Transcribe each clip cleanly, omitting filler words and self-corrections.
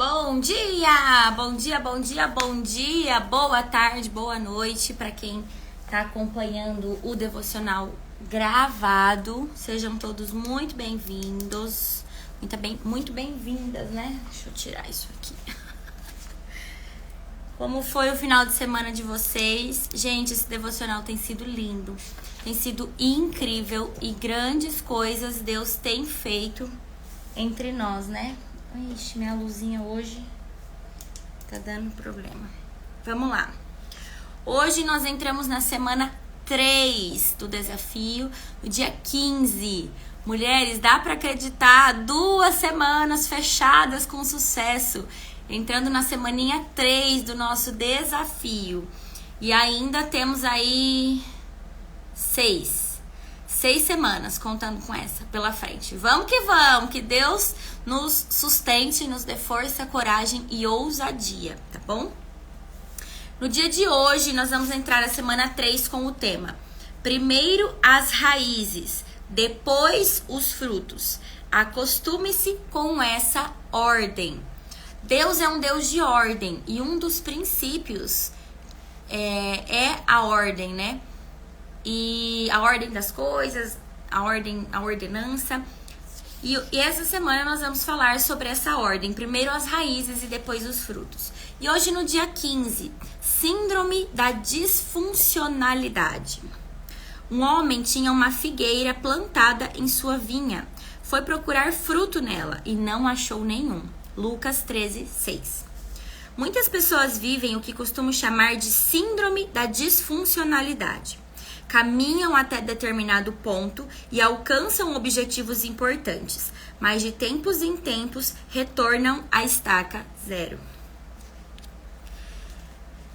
Bom dia! Bom dia, bom dia, bom dia! Boa tarde, boa noite para quem está acompanhando o devocional gravado. Sejam todos muito bem-vindos. Muito bem-vindas, né? Deixa eu tirar isso aqui. Como foi o final de semana de vocês? Gente, esse devocional tem sido lindo. Tem sido incrível e grandes coisas Deus tem feito entre nós, né? Ixi, minha luzinha hoje tá dando problema. Vamos lá. Hoje nós entramos na semana 3 do desafio, no dia 15. Mulheres, dá pra acreditar? 2 semanas fechadas com sucesso. Entrando na semaninha 3 do nosso desafio. E ainda temos aí 6 semanas contando com essa pela frente. Vamos, que Deus nos sustente, nos dê força, coragem e ousadia, tá bom? No dia de hoje, nós vamos entrar na semana 3 com o tema: primeiro as raízes, depois os frutos. Acostume-se com essa ordem. Deus é um Deus de ordem e um dos princípios é a ordem, né? E a ordem das coisas, a ordenança. E essa semana nós vamos falar sobre essa ordem. Primeiro as raízes e depois os frutos. E hoje no dia 15, síndrome da disfuncionalidade. Um homem tinha uma figueira plantada em sua vinha. Foi procurar fruto nela e não achou nenhum. Lucas 13, 6. Muitas pessoas vivem o que costumo chamar de síndrome da disfuncionalidade. Caminham até determinado ponto e alcançam objetivos importantes, mas de tempos em tempos retornam à estaca zero.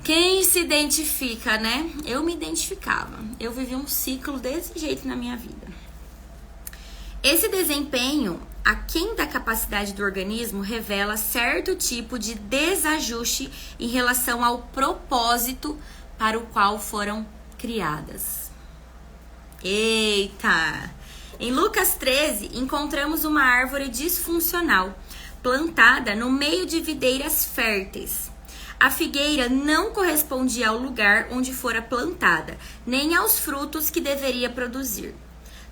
Quem se identifica, né? Eu me identificava. Eu vivi um ciclo desse jeito na minha vida. Esse desempenho aquém da capacidade do organismo revela certo tipo de desajuste em relação ao propósito para o qual foram criadas. Eita! Em Lucas 13, encontramos uma árvore disfuncional, plantada no meio de videiras férteis. A figueira não correspondia ao lugar onde fora plantada, nem aos frutos que deveria produzir.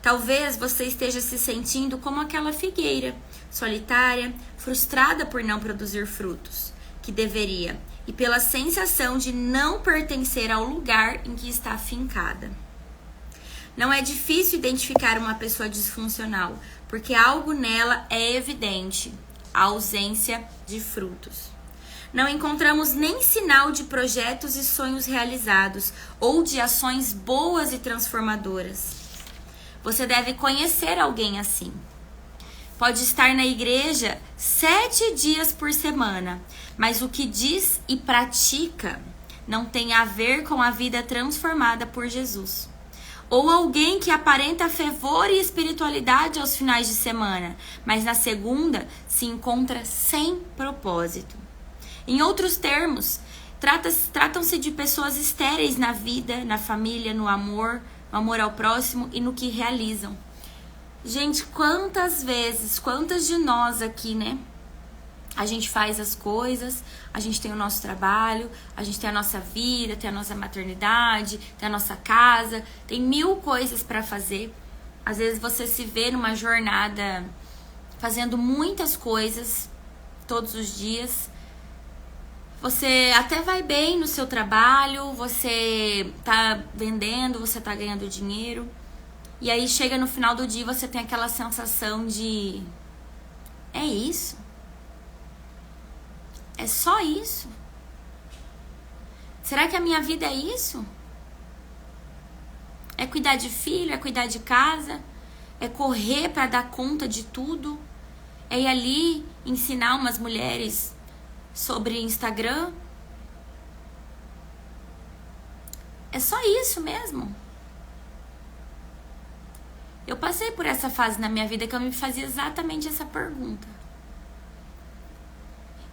Talvez você esteja se sentindo como aquela figueira, solitária, frustrada por não produzir frutos que deveria e pela sensação de não pertencer ao lugar em que está fincada. Não é difícil identificar uma pessoa disfuncional, porque algo nela é evidente, a ausência de frutos. Não encontramos nem sinal de projetos e sonhos realizados ou de ações boas e transformadoras. Você deve conhecer alguém assim. Pode estar na igreja 7 dias por semana, mas o que diz e pratica não tem a ver com a vida transformada por Jesus. Ou alguém que aparenta fervor e espiritualidade aos finais de semana, mas na segunda se encontra sem propósito. Em outros termos, tratam-se de pessoas estéreis na vida, na família, no amor ao próximo e no que realizam. Gente, quantas de nós aqui, né? A gente faz as coisas, a gente tem o nosso trabalho, a gente tem a nossa vida, tem a nossa maternidade, tem a nossa casa, tem 1000 coisas para fazer. Às vezes você se vê numa jornada fazendo muitas coisas todos os dias. Você até vai bem no seu trabalho, você tá vendendo, você tá ganhando dinheiro. E aí chega no final do dia e você tem aquela sensação de: é isso? É só isso? Será que a minha vida é isso? É cuidar de filho, é cuidar de casa, é correr para dar conta de tudo, é ir ali ensinar umas mulheres sobre Instagram? É só isso mesmo? Eu passei por essa fase na minha vida que eu me fazia exatamente essa pergunta.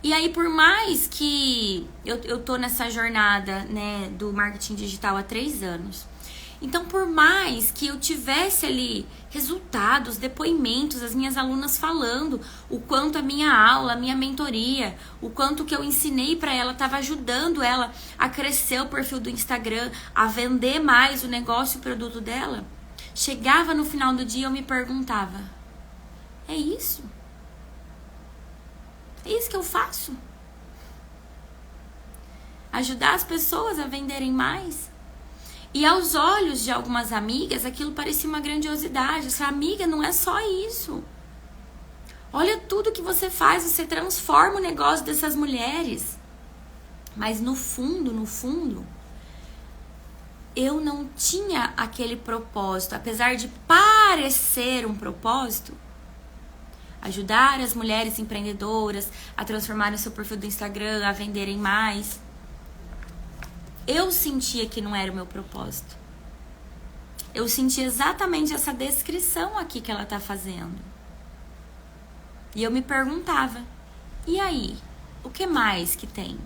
E aí, por mais que eu tô nessa jornada, né, do marketing digital há 3 anos, Então, por mais que eu tivesse ali resultados, depoimentos, as minhas alunas falando o quanto a minha aula, a minha mentoria, o quanto que eu ensinei para ela estava ajudando ela a crescer o perfil do Instagram, a vender mais o negócio e o produto dela, chegava no final do dia e eu me perguntava: é isso? É isso que eu faço? Ajudar as pessoas a venderem mais? E aos olhos de algumas amigas, aquilo parecia uma grandiosidade. Essa amiga, não é só isso. Olha tudo que você faz, você transforma o negócio dessas mulheres. Mas no fundo, eu não tinha aquele propósito. Apesar de parecer um propósito, ajudar as mulheres empreendedoras a transformarem o seu perfil do Instagram, a venderem mais, eu sentia que não era o meu propósito. Eu sentia exatamente essa descrição aqui que ela tá fazendo. E eu me perguntava: e aí? O que mais que tem?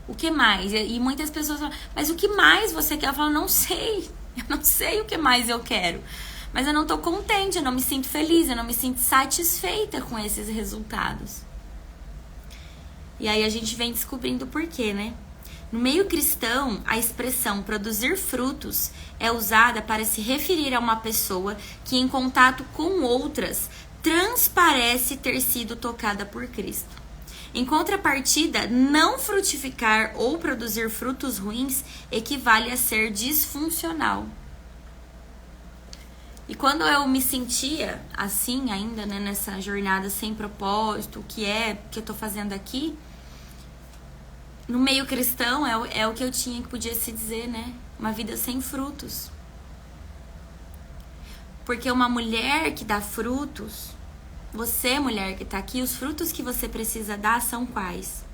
O que mais? E muitas pessoas falam: mas o que mais você quer? Eu falo: não sei. Eu não sei o que mais eu quero. Mas eu não tô contente, eu não me sinto feliz, eu não me sinto satisfeita com esses resultados. E aí a gente vem descobrindo o porquê, né? No meio cristão, a expressão produzir frutos é usada para se referir a uma pessoa que, em contato com outras, transparece ter sido tocada por Cristo. Em contrapartida, não frutificar ou produzir frutos ruins equivale a ser disfuncional. E quando eu me sentia assim ainda, né, nessa jornada sem propósito, o que eu tô fazendo aqui, no meio cristão é o que eu tinha, que podia se dizer, né? Uma vida sem frutos. Porque uma mulher que dá frutos, você, mulher que tá aqui, os frutos que você precisa dar são quais?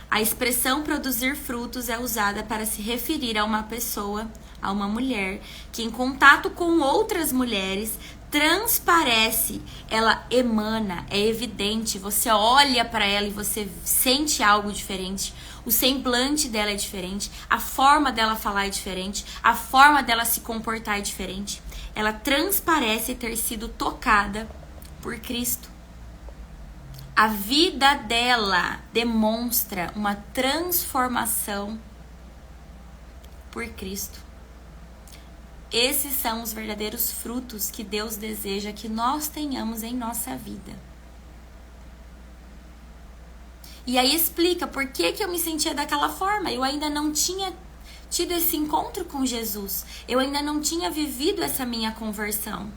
A expressão produzir frutos é usada para se referir a uma pessoa, a uma mulher, que em contato com outras mulheres transparece, ela emana, é evidente, você olha para ela e você sente algo diferente, o semblante dela é diferente, a forma dela falar é diferente, a forma dela se comportar é diferente. Ela transparece ter sido tocada por Cristo. A vida dela demonstra uma transformação por Cristo. Esses são os verdadeiros frutos que Deus deseja que nós tenhamos em nossa vida. E aí explica por que eu me sentia daquela forma. Eu ainda não tinha tido esse encontro com Jesus. Eu ainda não tinha vivido essa minha conversão.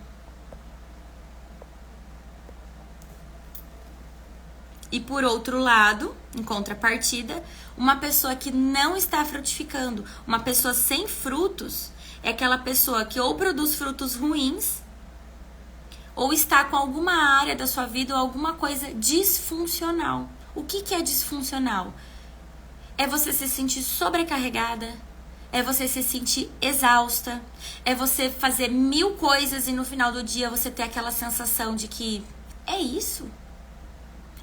E por outro lado, em contrapartida, uma pessoa que não está frutificando, uma pessoa sem frutos, é aquela pessoa que ou produz frutos ruins, ou está com alguma área da sua vida ou alguma coisa disfuncional. O que é disfuncional? É você se sentir sobrecarregada, é você se sentir exausta, é você fazer 1000 coisas e no final do dia você ter aquela sensação de que é isso?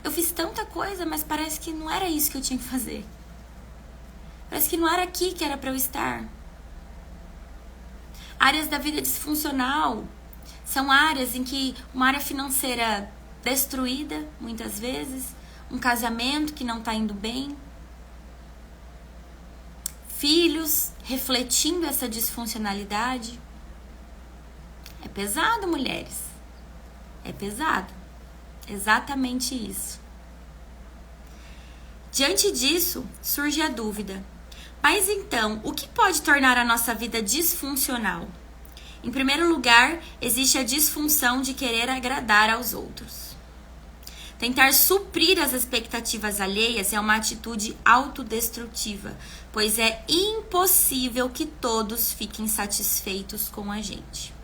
Eu fiz tanta coisa, mas parece que não era isso que eu tinha que fazer. Parece que não era aqui que era para eu estar. Áreas da vida disfuncional são áreas em que uma área financeira destruída, muitas vezes, um casamento que não está indo bem, filhos refletindo essa disfuncionalidade. É pesado, mulheres. É pesado. Exatamente isso. Diante disso, surge a dúvida: mas então, o que pode tornar a nossa vida disfuncional? Em primeiro lugar, existe a disfunção de querer agradar aos outros. Tentar suprir as expectativas alheias é uma atitude autodestrutiva, pois é impossível que todos fiquem satisfeitos com a gente.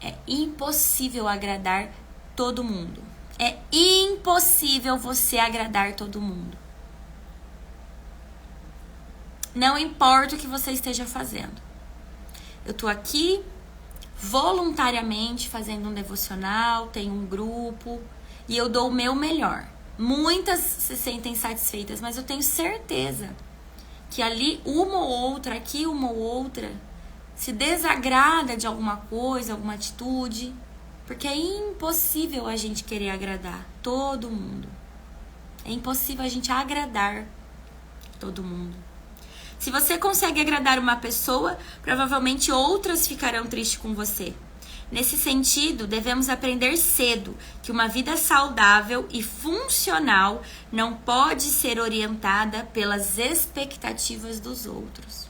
É impossível agradar todo mundo. É impossível você agradar todo mundo. Não importa o que você esteja fazendo. Eu tô aqui voluntariamente fazendo um devocional, tenho um grupo e eu dou o meu melhor. Muitas se sentem satisfeitas, mas eu tenho certeza que ali uma ou outra, aqui uma ou outra, se desagrada de alguma coisa, alguma atitude, porque é impossível a gente querer agradar todo mundo. É impossível a gente agradar todo mundo. Se você consegue agradar uma pessoa, provavelmente outras ficarão tristes com você. Nesse sentido, devemos aprender cedo que uma vida saudável e funcional não pode ser orientada pelas expectativas dos outros.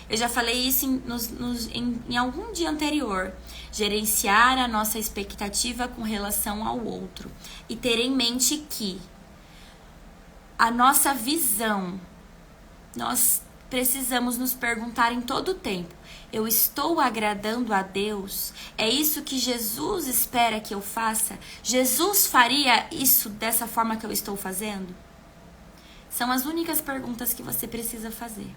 Eu já falei isso em algum dia anterior. Gerenciar a nossa expectativa com relação ao outro. E ter em mente que a nossa visão, nós precisamos nos perguntar em todo o tempo: eu estou agradando a Deus? É isso que Jesus espera que eu faça? Jesus faria isso dessa forma que eu estou fazendo? São as únicas perguntas que você precisa fazer.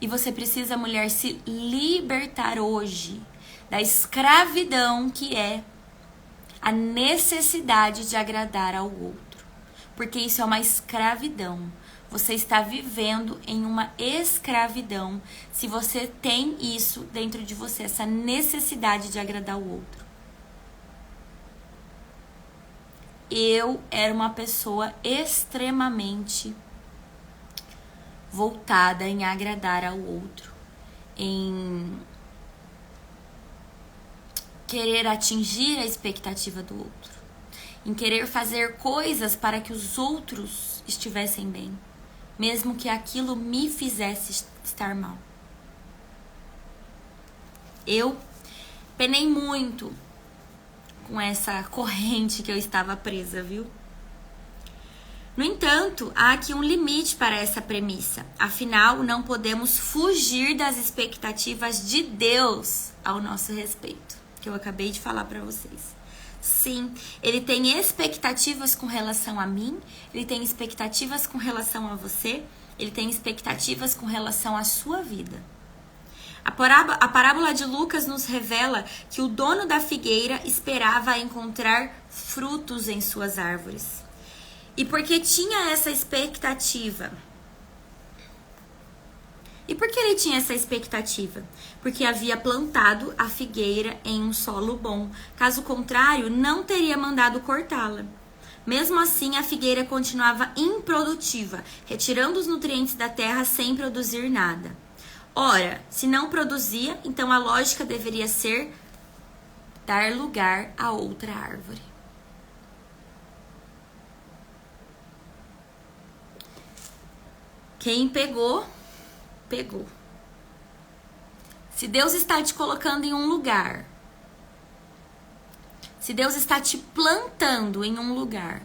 E você precisa, mulher, se libertar hoje da escravidão que é a necessidade de agradar ao outro. Porque isso é uma escravidão. Você está vivendo em uma escravidão se você tem isso dentro de você, essa necessidade de agradar o outro. Eu era uma pessoa extremamente voltada em agradar ao outro, em querer atingir a expectativa do outro, em querer fazer coisas para que os outros estivessem bem, mesmo que aquilo me fizesse estar mal. Eu penei muito com essa corrente que eu estava presa, viu? No entanto, há aqui um limite para essa premissa. Afinal, não podemos fugir das expectativas de Deus ao nosso respeito, que eu acabei de falar para vocês. Sim, ele tem expectativas com relação a mim, ele tem expectativas com relação a você, ele tem expectativas com relação à sua vida. A parábola de Lucas nos revela que o dono da figueira esperava encontrar frutos em suas árvores. E porque tinha essa expectativa? E por que ele tinha essa expectativa? Porque havia plantado a figueira em um solo bom. Caso contrário, não teria mandado cortá-la. Mesmo assim, a figueira continuava improdutiva, retirando os nutrientes da terra sem produzir nada. Ora, se não produzia, então a lógica deveria ser dar lugar a outra árvore. Quem pegou, pegou. Se Deus está te colocando em um lugar, se Deus está te plantando em um lugar,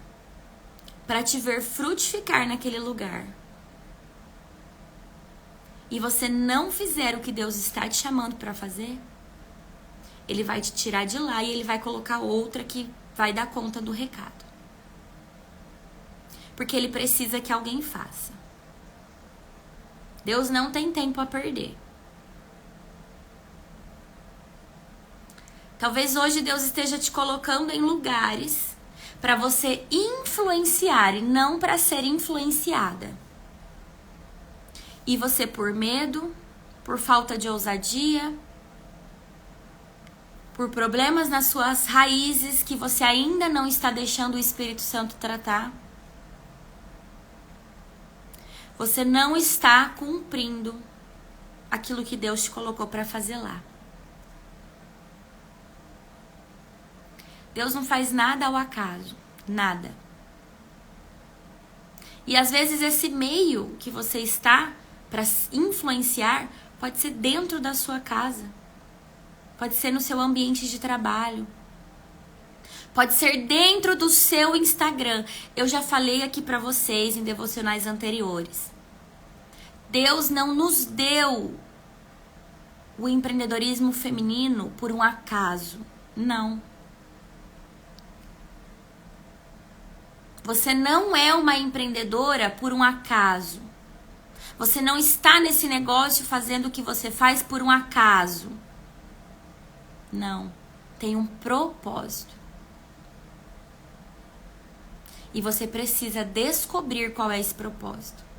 para te ver frutificar naquele lugar, e você não fizer o que Deus está te chamando para fazer, Ele vai te tirar de lá e Ele vai colocar outra que vai dar conta do recado. Porque Ele precisa que alguém faça. Deus não tem tempo a perder. Talvez hoje Deus esteja te colocando em lugares para você influenciar e não para ser influenciada. E você, por medo, por falta de ousadia, por problemas nas suas raízes que você ainda não está deixando o Espírito Santo tratar, você não está cumprindo aquilo que Deus te colocou para fazer lá. Deus não faz nada ao acaso, nada. E às vezes esse meio que você está para influenciar pode ser dentro da sua casa, pode ser no seu ambiente de trabalho, pode ser dentro do seu Instagram. Eu já falei aqui para vocês em devocionais anteriores. Deus não nos deu o empreendedorismo feminino por um acaso. Não. Você não é uma empreendedora por um acaso. Você não está nesse negócio fazendo o que você faz por um acaso. Não. Tem um propósito. E você precisa descobrir qual é esse propósito.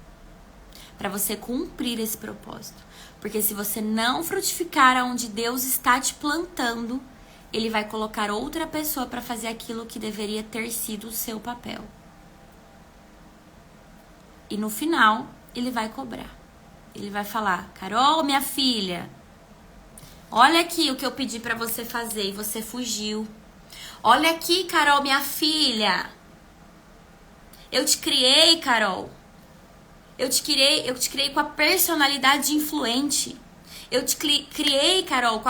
para você cumprir esse propósito. Porque se você não frutificar aonde Deus está te plantando, Ele vai colocar outra pessoa para fazer aquilo que deveria ter sido o seu papel. E no final, Ele vai cobrar. Ele vai falar: Carol, minha filha, olha aqui o que eu pedi para você fazer e você fugiu. Olha aqui, Carol, minha filha. Eu te criei, Carol. Eu te criei com a personalidade influente. Eu te criei, Carol,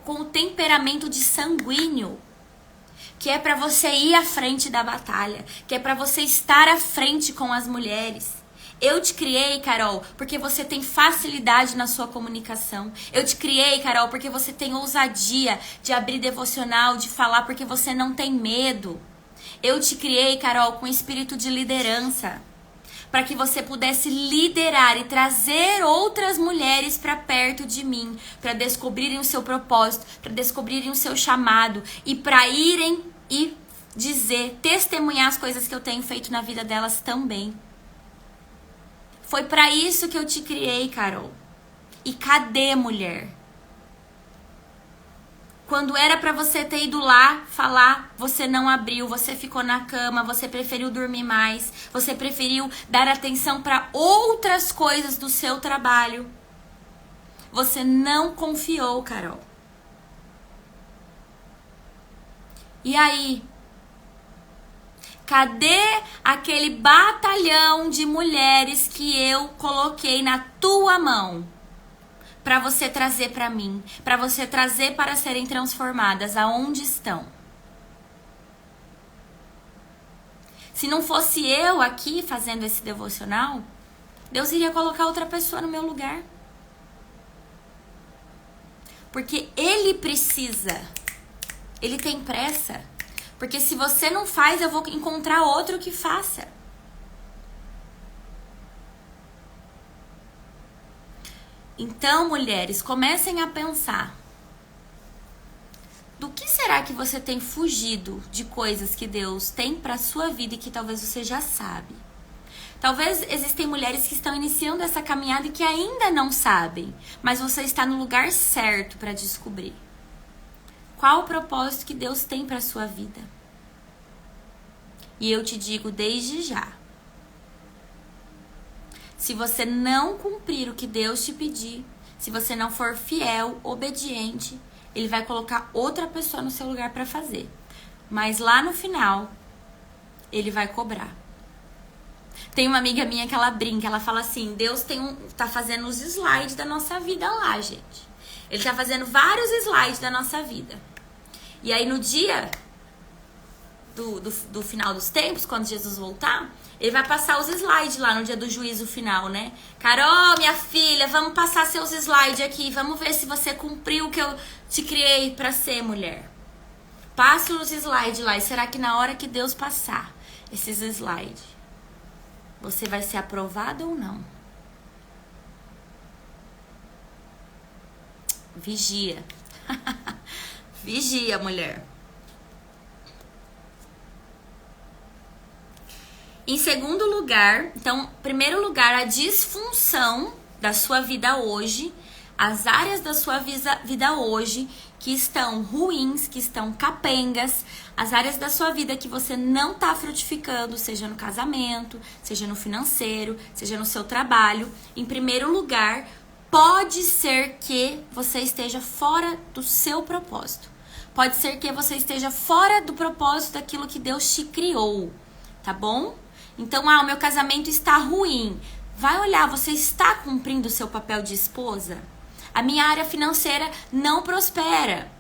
com o temperamento de sanguíneo. Que é pra você ir à frente da batalha. Que é pra você estar à frente com as mulheres. Eu te criei, Carol, porque você tem facilidade na sua comunicação. Eu te criei, Carol, porque você tem ousadia de abrir devocional, de falar, porque você não tem medo. Eu te criei, Carol, com espírito de liderança, para que você pudesse liderar e trazer outras mulheres para perto de mim, para descobrirem o seu propósito, para descobrirem o seu chamado e para irem e dizer, testemunhar as coisas que eu tenho feito na vida delas também. Foi para isso que eu te criei, Carol. E cadê, mulher? Quando era para você ter ido lá falar, você não abriu, você ficou na cama, você preferiu dormir mais, você preferiu dar atenção para outras coisas do seu trabalho. Você não confiou, Carol. E aí? Cadê aquele batalhão de mulheres que eu coloquei na tua mão? Para você trazer para mim, para você trazer para serem transformadas, aonde estão? Se não fosse eu aqui fazendo esse devocional, Deus iria colocar outra pessoa no meu lugar. Porque Ele precisa, Ele tem pressa. Porque se você não faz, eu vou encontrar outro que faça. Então, mulheres, comecem a pensar. Do que será que você tem fugido de coisas que Deus tem para sua vida e que talvez você já sabe? Talvez existem mulheres que estão iniciando essa caminhada e que ainda não sabem, mas você está no lugar certo para descobrir. Qual o propósito que Deus tem para sua vida? E eu te digo desde já. Se você não cumprir o que Deus te pedir, se você não for fiel, obediente, Ele vai colocar outra pessoa no seu lugar para fazer. Mas lá no final, Ele vai cobrar. Tem uma amiga minha que ela brinca, ela fala assim, Deus tá fazendo os slides da nossa vida lá, gente. Ele tá fazendo vários slides da nossa vida. E aí no dia do final dos tempos, quando Jesus voltar, Ele vai passar os slides lá no dia do juízo final, né? Carol, minha filha, vamos passar seus slides aqui. Vamos ver se você cumpriu o que eu te criei pra ser, mulher. Passe os slides lá. E será que na hora que Deus passar esses slides, você vai ser aprovada ou não? Vigia. Vigia, mulher. Em segundo lugar, então, primeiro lugar, a disfunção da sua vida hoje, as áreas da sua vida hoje que estão ruins, que estão capengas, as áreas da sua vida que você não está frutificando, seja no casamento, seja no financeiro, seja no seu trabalho. Em primeiro lugar, pode ser que você esteja fora do seu propósito. Pode ser que você esteja fora do propósito daquilo que Deus te criou, tá bom? Então, o meu casamento está ruim. Vai olhar, você está cumprindo o seu papel de esposa? A minha área financeira não prospera.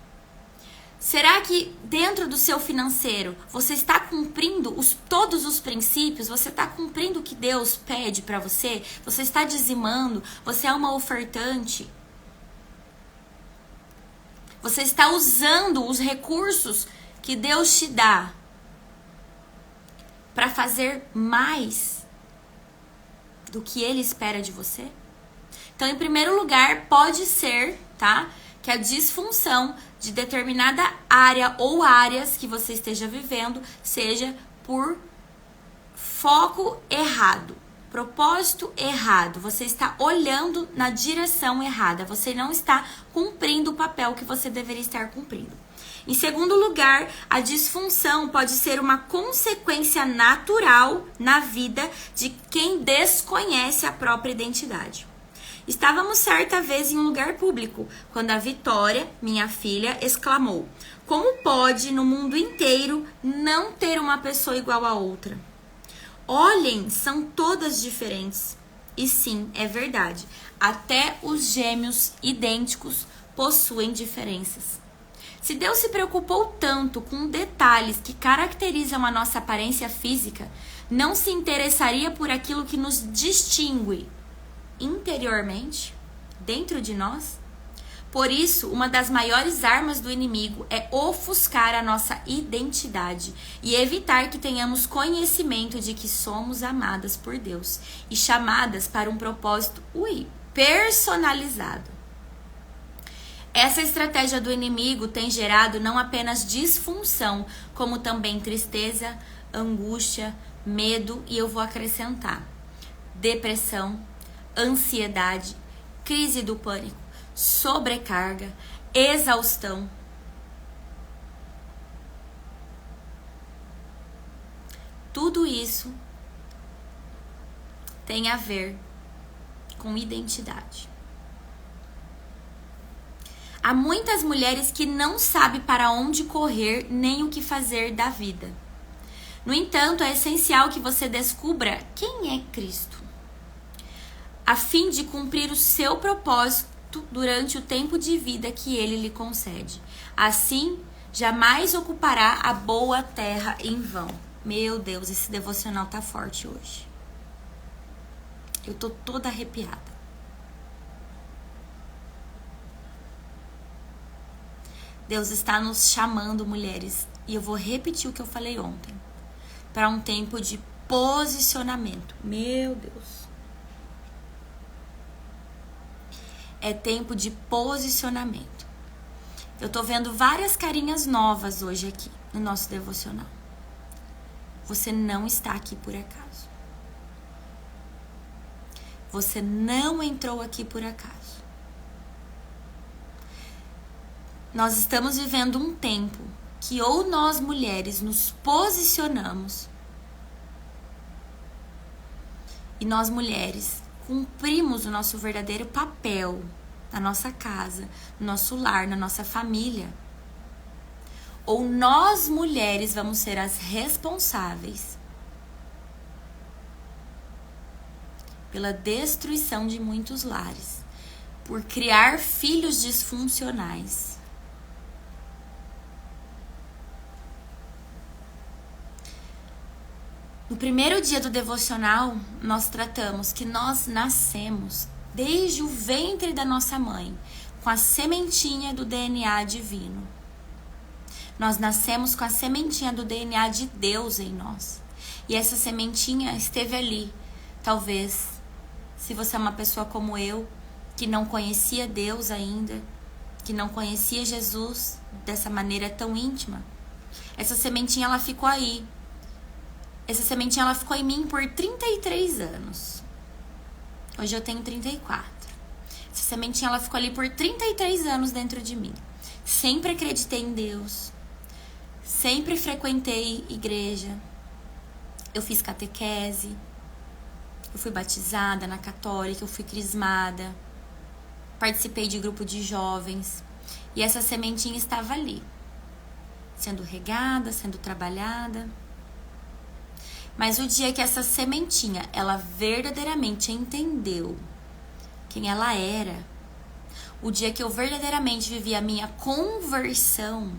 Será que dentro do seu financeiro você está cumprindo todos os princípios? Você está cumprindo o que Deus pede para você? Você está dizimando? Você é uma ofertante? Você está usando os recursos que Deus te dá para fazer mais do que Ele espera de você? Então, em primeiro lugar, pode ser, tá, que a disfunção de determinada área ou áreas que você esteja vivendo seja por foco errado, propósito errado. Você está olhando na direção errada. Você não está cumprindo o papel que você deveria estar cumprindo. Em segundo lugar, a disfunção pode ser uma consequência natural na vida de quem desconhece a própria identidade. Estávamos certa vez em um lugar público, quando a Vitória, minha filha, exclamou: como pode no mundo inteiro não ter uma pessoa igual a outra? Olhem, são todas diferentes. E sim, é verdade. Até os gêmeos idênticos possuem diferenças. Se Deus se preocupou tanto com detalhes que caracterizam a nossa aparência física, não se interessaria por aquilo que nos distingue interiormente, dentro de nós? Por isso, uma das maiores armas do inimigo é ofuscar a nossa identidade e evitar que tenhamos conhecimento de que somos amadas por Deus e chamadas para um propósito personalizado. Essa estratégia do inimigo tem gerado não apenas disfunção, como também tristeza, angústia, medo e eu vou acrescentar depressão, ansiedade, crise do pânico, sobrecarga, exaustão. Tudo isso tem a ver com identidade. Há muitas mulheres que não sabem para onde correr nem o que fazer da vida. No entanto, é essencial que você descubra quem é Cristo, a fim de cumprir o seu propósito durante o tempo de vida que Ele lhe concede. Assim, jamais ocupará a boa terra em vão. Meu Deus, esse devocional tá forte hoje. Eu tô toda arrepiada. Deus está nos chamando, mulheres, e eu vou repetir o que eu falei ontem, para um tempo de posicionamento. Meu Deus. É tempo de posicionamento. Eu tô vendo várias carinhas novas hoje aqui no nosso devocional. Você não está aqui por acaso. Você não entrou aqui por acaso. Nós estamos vivendo um tempo que ou nós mulheres nos posicionamos e nós mulheres cumprimos o nosso verdadeiro papel na nossa casa, no nosso lar, na nossa família, ou nós mulheres vamos ser as responsáveis pela destruição de muitos lares, por criar filhos disfuncionais. No primeiro dia do devocional, nós tratamos que nós nascemos desde o ventre da nossa mãe com a sementinha do DNA divino. Nós nascemos com a sementinha do DNA de Deus em nós. E essa sementinha esteve ali. Talvez, se você é uma pessoa como eu, que não conhecia Deus ainda, que não conhecia Jesus dessa maneira tão íntima, essa sementinha ela ficou aí. Essa sementinha ela ficou em mim por 33 anos. Hoje eu tenho 34. Essa sementinha ela ficou ali por 33 anos dentro de mim. Sempre acreditei em Deus. Sempre frequentei igreja. Eu fiz catequese. Eu fui batizada na católica, eu fui crismada. Participei de grupo de jovens. E essa sementinha estava ali, sendo regada, sendo trabalhada. Mas o dia que essa sementinha, ela verdadeiramente entendeu quem ela era, o dia que eu verdadeiramente vivi a minha conversão,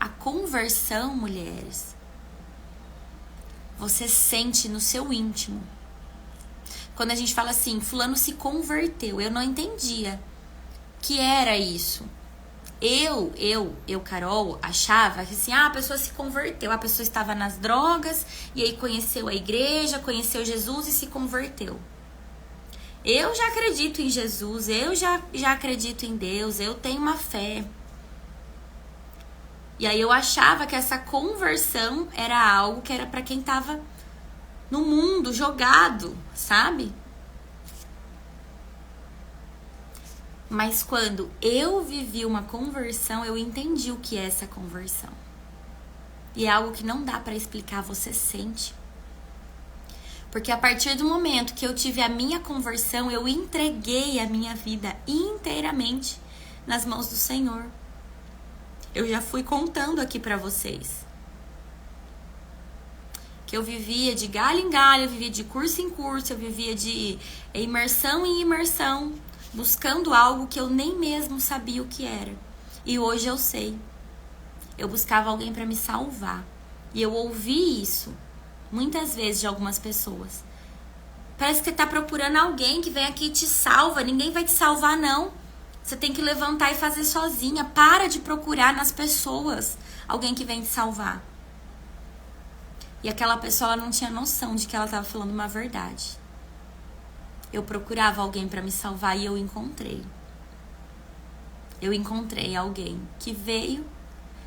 a conversão, mulheres, você sente no seu íntimo. Quando a gente fala assim, fulano se converteu, eu não entendia que era isso. Eu, Carol, achava que assim, a pessoa se converteu, a pessoa estava nas drogas e aí conheceu a igreja, conheceu Jesus e se converteu. Eu já acredito em Jesus, eu já acredito em Deus, eu tenho uma fé. E aí eu achava que essa conversão era algo que era para quem estava no mundo, jogado, sabe? Mas quando eu vivi uma conversão, eu entendi o que é essa conversão. E é algo que não dá para explicar, você sente. Porque a partir do momento que eu tive a minha conversão, eu entreguei a minha vida inteiramente nas mãos do Senhor. Eu já fui contando aqui para vocês que eu vivia de galho em galho, eu vivia de curso em curso, eu vivia de imersão em imersão, buscando algo que eu nem mesmo sabia o que era. E hoje eu sei. Eu buscava alguém para me salvar. E eu ouvi isso muitas vezes de algumas pessoas. Parece que você tá procurando alguém que vem aqui e te salva. Ninguém vai te salvar, não. Você tem que levantar e fazer sozinha. Para de procurar nas pessoas alguém que vem te salvar. E aquela pessoa, ela não tinha noção de que ela estava falando uma verdade. Eu procurava alguém para me salvar e eu encontrei. Eu encontrei alguém que veio,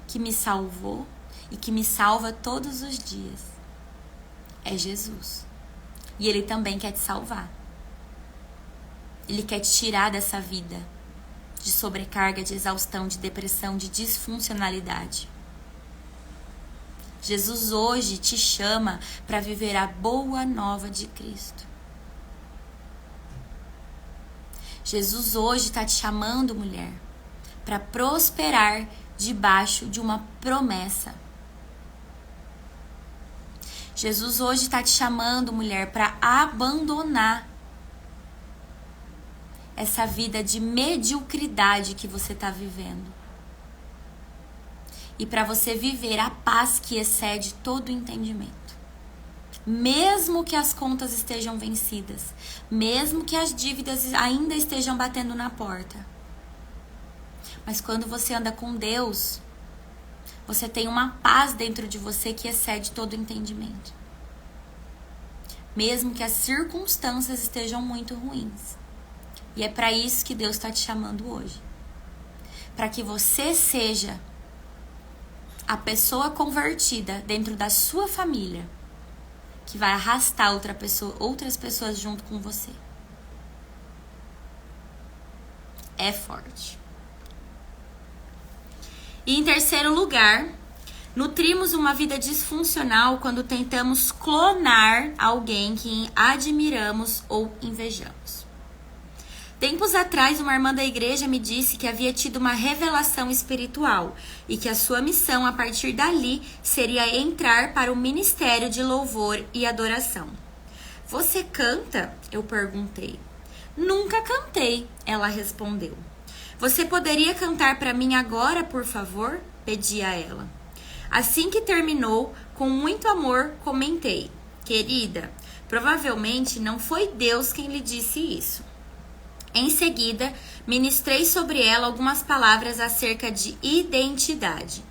que me salvou e que me salva todos os dias. É Jesus. E Ele também quer te salvar. Ele quer te tirar dessa vida de sobrecarga, de exaustão, de depressão, de disfuncionalidade. Jesus hoje te chama para viver a boa nova de Cristo. Jesus hoje está te chamando, mulher, para prosperar debaixo de uma promessa. Jesus hoje está te chamando, mulher, para abandonar essa vida de mediocridade que você está vivendo. E para você viver a paz que excede todo o entendimento. Mesmo que as contas estejam vencidas, mesmo que as dívidas ainda estejam batendo na porta. Mas quando você anda com Deus, você tem uma paz dentro de você que excede todo o entendimento. Mesmo que as circunstâncias estejam muito ruins. E é para isso que Deus está te chamando hoje. Para que você seja a pessoa convertida dentro da sua família que vai arrastar outras pessoas junto com você. É forte. E em terceiro lugar, nutrimos uma vida disfuncional quando tentamos clonar alguém que admiramos ou invejamos. Tempos atrás, uma irmã da igreja me disse que havia tido uma revelação espiritual e que a sua missão a partir dali seria entrar para o ministério de louvor e adoração. Você canta? Eu perguntei. Nunca cantei, ela respondeu. Você poderia cantar para mim agora, por favor? Pedi a ela. Assim que terminou, com muito amor, comentei. Querida, provavelmente não foi Deus quem lhe disse isso. Em seguida, ministrei sobre ela algumas palavras acerca de identidade.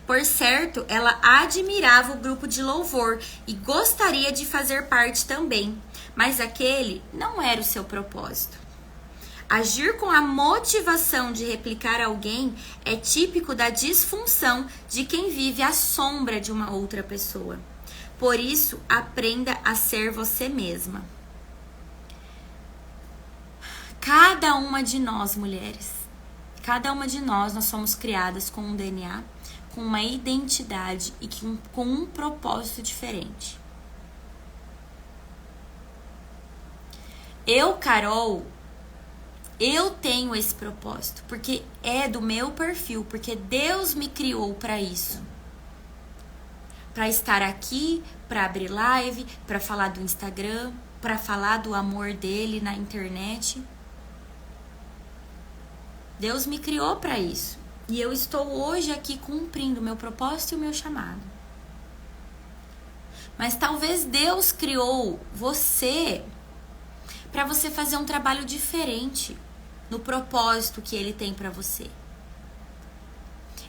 Por certo, ela admirava o grupo de louvor e gostaria de fazer parte também, mas aquele não era o seu propósito. Agir com a motivação de replicar alguém é típico da disfunção de quem vive à sombra de uma outra pessoa. Por isso, aprenda a ser você mesma. Cada uma de nós, mulheres, cada uma de nós somos criadas com um DNA, com uma identidade e com um propósito diferente. Eu, Carol, eu tenho esse propósito, porque é do meu perfil, porque Deus me criou para isso. Para estar aqui, para abrir live, para falar do Instagram, para falar do amor dele na internet. Deus me criou para isso. E eu estou hoje aqui cumprindo o meu propósito e o meu chamado. Mas talvez Deus criou você para você fazer um trabalho diferente no propósito que Ele tem para você.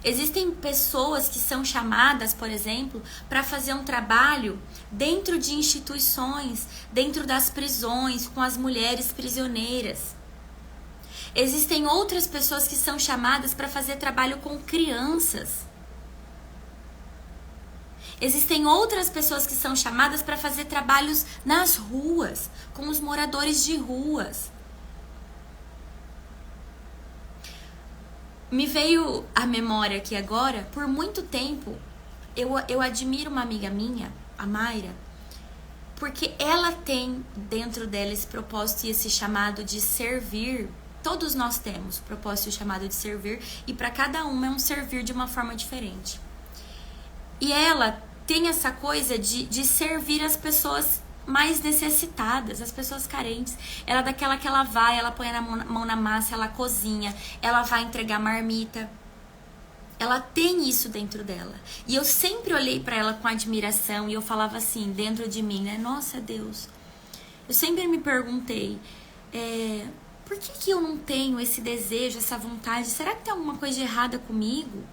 Existem pessoas que são chamadas, por exemplo, para fazer um trabalho dentro de instituições, dentro das prisões, com as mulheres prisioneiras. Existem outras pessoas que são chamadas para fazer trabalho com crianças. Existem outras pessoas que são chamadas para fazer trabalhos nas ruas, com os moradores de ruas. Me veio à memória aqui agora, por muito tempo, eu admiro uma amiga minha, a Mayra, porque ela tem dentro dela esse propósito e esse chamado de servir. Todos nós temos o propósito e o chamado de servir, e para cada uma é um servir de uma forma diferente. E ela tem essa coisa de servir as pessoas mais necessitadas, as pessoas carentes. Ela é daquela que ela vai, ela põe a mão na massa, ela cozinha, ela vai entregar marmita. Ela tem isso dentro dela. E eu sempre olhei para ela com admiração e eu falava assim, dentro de mim, né? Nossa, Deus. Eu sempre me perguntei, por que eu não tenho esse desejo, essa vontade? Será que tem alguma coisa de errada comigo?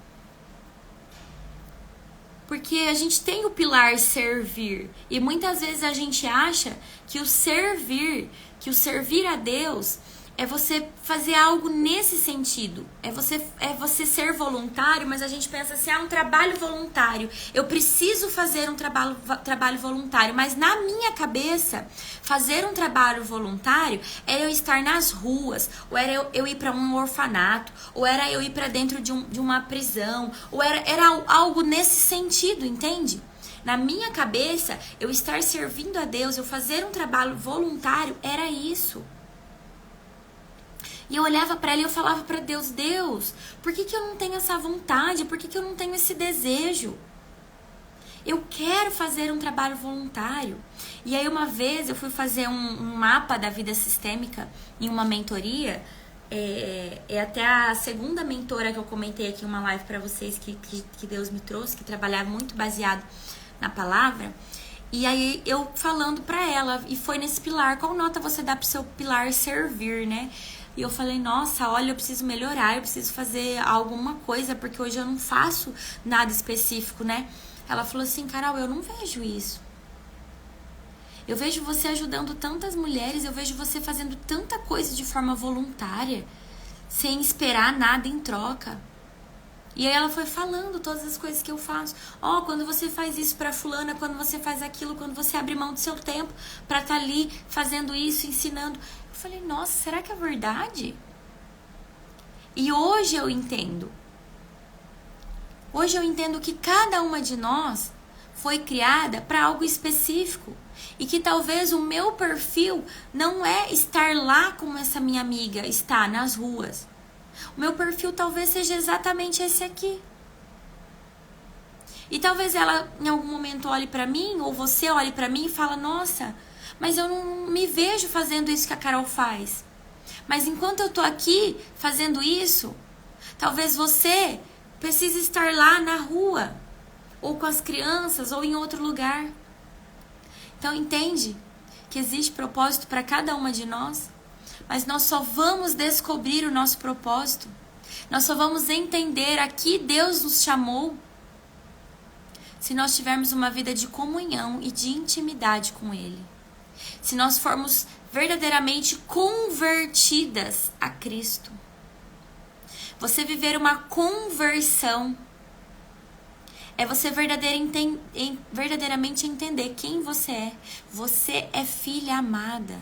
Porque a gente tem o pilar servir. E muitas vezes a gente acha que o servir a Deus é você fazer algo nesse sentido. É você ser voluntário, mas a gente pensa assim, um trabalho voluntário. Eu preciso fazer um trabalho voluntário. Mas na minha cabeça, fazer um trabalho voluntário era eu estar nas ruas, ou era eu ir para um orfanato, ou era eu ir para dentro de uma prisão, ou era algo nesse sentido, entende? Na minha cabeça, eu estar servindo a Deus, eu fazer um trabalho voluntário, era isso. E eu olhava para ela e eu falava para Deus, Deus, por que eu não tenho essa vontade? Por que eu não tenho esse desejo? Eu quero fazer um trabalho voluntário. E aí uma vez eu fui fazer um mapa da vida sistêmica em uma mentoria. É até a segunda mentora que eu comentei aqui em uma live para vocês que Deus me trouxe, que trabalhava muito baseado na palavra. E aí eu falando para ela, e foi nesse pilar, qual nota você dá pro seu pilar servir, né? E eu falei, nossa, olha, eu preciso melhorar, eu preciso fazer alguma coisa, porque hoje eu não faço nada específico, né? Ela falou assim, Carol, eu não vejo isso. Eu vejo você ajudando tantas mulheres, eu vejo você fazendo tanta coisa de forma voluntária, sem esperar nada em troca. E aí ela foi falando todas as coisas que eu faço. Quando você faz isso pra fulana, quando você faz aquilo, quando você abre mão do seu tempo pra estar ali fazendo isso, ensinando. Eu falei, nossa, será que é verdade? E hoje eu entendo. Hoje eu entendo que cada uma de nós foi criada para algo específico. E que talvez o meu perfil não é estar lá como essa minha amiga está, nas ruas. O meu perfil talvez seja exatamente esse aqui. E talvez ela em algum momento olhe para mim, ou você olhe para mim e fala, nossa, mas eu não me vejo fazendo isso que a Carol faz. Mas enquanto eu tô aqui fazendo isso, talvez você precise estar lá na rua, ou com as crianças, ou em outro lugar. Então entende que existe propósito para cada uma de nós, mas nós só vamos descobrir o nosso propósito, nós só vamos entender a que Deus nos chamou, se nós tivermos uma vida de comunhão e de intimidade com Ele. Se nós formos verdadeiramente convertidas a Cristo. Você viver uma conversão é você verdadeiramente entender quem você é. Você é filha amada.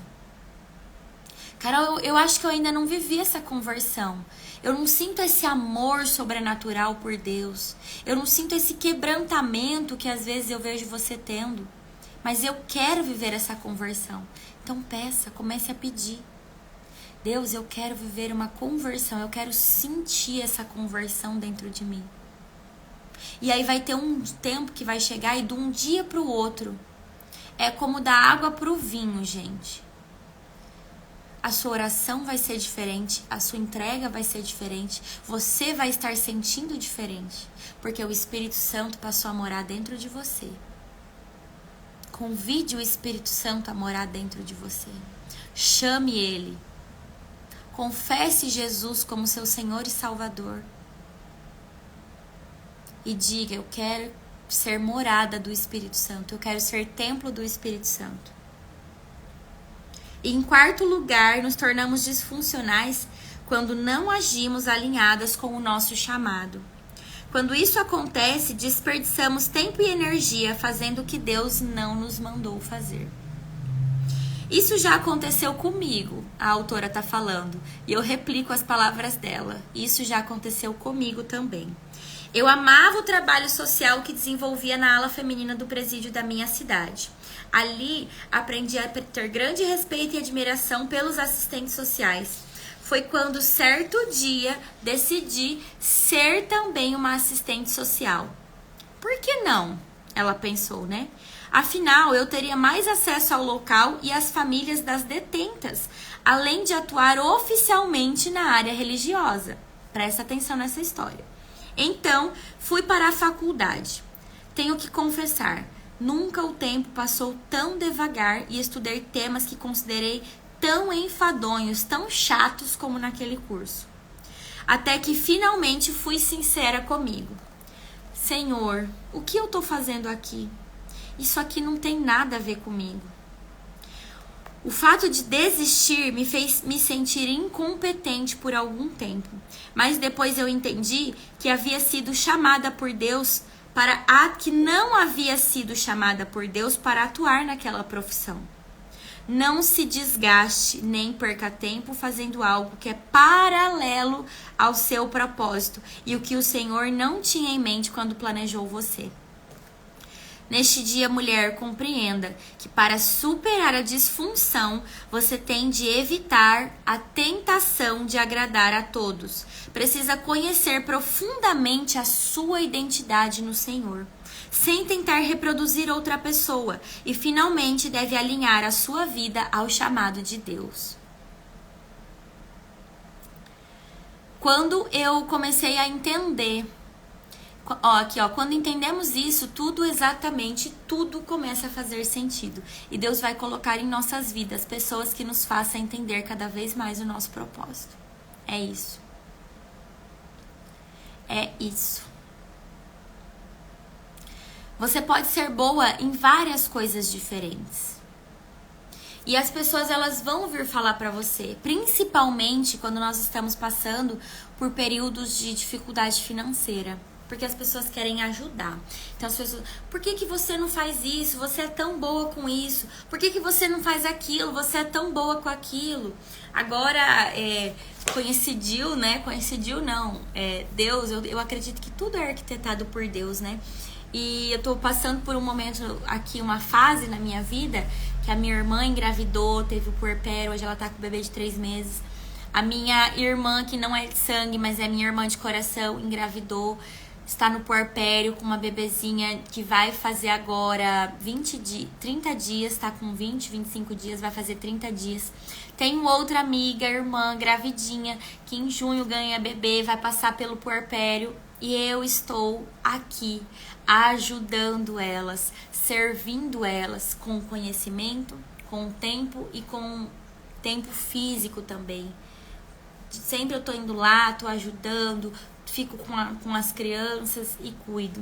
Carol, eu acho que eu ainda não vivi essa conversão. Eu não sinto esse amor sobrenatural por Deus. Eu não sinto esse quebrantamento que às vezes eu vejo você tendo. Mas eu quero viver essa conversão. Então peça, comece a pedir. Deus, eu quero viver uma conversão. Eu quero sentir essa conversão dentro de mim. E aí vai ter um tempo que vai chegar e de um dia para o outro. É como da água para o vinho, gente. A sua oração vai ser diferente, a sua entrega vai ser diferente, você vai estar sentindo diferente, porque o Espírito Santo passou a morar dentro de você. Convide o Espírito Santo a morar dentro de você. Chame Ele. Confesse Jesus como seu Senhor e Salvador. E diga, eu quero ser morada do Espírito Santo, eu quero ser templo do Espírito Santo. E em quarto lugar, nos tornamos disfuncionais quando não agimos alinhadas com o nosso chamado. Quando isso acontece, desperdiçamos tempo e energia fazendo o que Deus não nos mandou fazer. Isso já aconteceu comigo, a autora está falando, e eu replico as palavras dela. Isso já aconteceu comigo também. Eu amava o trabalho social que desenvolvia na ala feminina do presídio da minha cidade. Ali, aprendi a ter grande respeito e admiração pelos assistentes sociais. Foi quando, certo dia, decidi ser também uma assistente social. Por que não? Ela pensou, né? Afinal, eu teria mais acesso ao local e às famílias das detentas, além de atuar oficialmente na área religiosa. Presta atenção nessa história. Então, fui para a faculdade. Tenho que confessar, nunca o tempo passou tão devagar e estudei temas que considerei tão enfadonhos, tão chatos como naquele curso. Até que finalmente fui sincera comigo. Senhor, o que eu estou fazendo aqui? Isso aqui não tem nada a ver comigo. O fato de desistir me fez me sentir incompetente por algum tempo. Mas depois eu entendi que havia sido chamada por Deus que não havia sido chamada por Deus para atuar naquela profissão. Não se desgaste nem perca tempo fazendo algo que é paralelo ao seu propósito e o que o Senhor não tinha em mente quando planejou você. Neste dia, mulher, compreenda que para superar a disfunção, você tem de evitar a tentação de agradar a todos. Precisa conhecer profundamente a sua identidade no Senhor, sem tentar reproduzir outra pessoa, e finalmente deve alinhar a sua vida ao chamado de Deus. Quando eu comecei a entender, quando entendemos isso, tudo começa a fazer sentido. E Deus vai colocar em nossas vidas pessoas que nos façam entender cada vez mais o nosso propósito. É isso. É isso. Você pode ser boa em várias coisas diferentes. E as pessoas, elas vão vir falar pra você, principalmente quando nós estamos passando por períodos de dificuldade financeira. Porque as pessoas querem ajudar. Então as pessoas, por que você não faz isso? Você é tão boa com isso. Por que você não faz aquilo? Você é tão boa com aquilo. Agora, coincidiu, né? Coincidiu não. Deus, eu acredito que tudo é arquitetado por Deus, né? E eu tô passando por um momento aqui, uma fase na minha vida, que a minha irmã engravidou, teve o puerpério, hoje ela tá com o bebê de 3 meses. A minha irmã, que não é de sangue, mas é minha irmã de coração, engravidou. Está no puerpério com uma bebezinha que vai fazer agora 30 dias, está com 25 dias, vai fazer 30 dias. Tenho outra amiga, irmã, gravidinha, que em junho ganha bebê, vai passar pelo puerpério. E eu estou aqui ajudando elas, servindo elas com conhecimento, com tempo e com tempo físico também. Sempre eu tô indo lá, tô ajudando, fico com as crianças e cuido.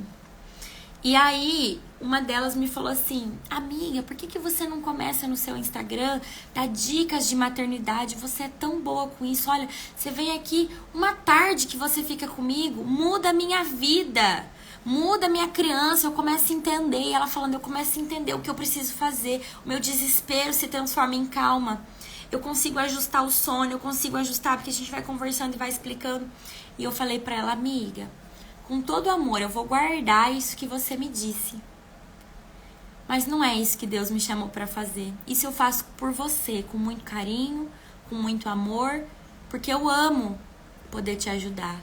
E aí, uma delas me falou assim, amiga, por que você não começa no seu Instagram, dar dicas de maternidade? Você é tão boa com isso. Olha, você vem aqui uma tarde que você fica comigo, muda a minha vida, muda a minha criança, eu começo a entender. E ela falando, eu começo a entender o que eu preciso fazer, o meu desespero se transforma em calma. Eu consigo ajustar o sono, eu consigo ajustar, porque a gente vai conversando e vai explicando. E eu falei pra ela, amiga, com todo amor, eu vou guardar isso que você me disse. Mas não é isso que Deus me chamou pra fazer. Isso eu faço por você, com muito carinho, com muito amor, porque eu amo poder te ajudar.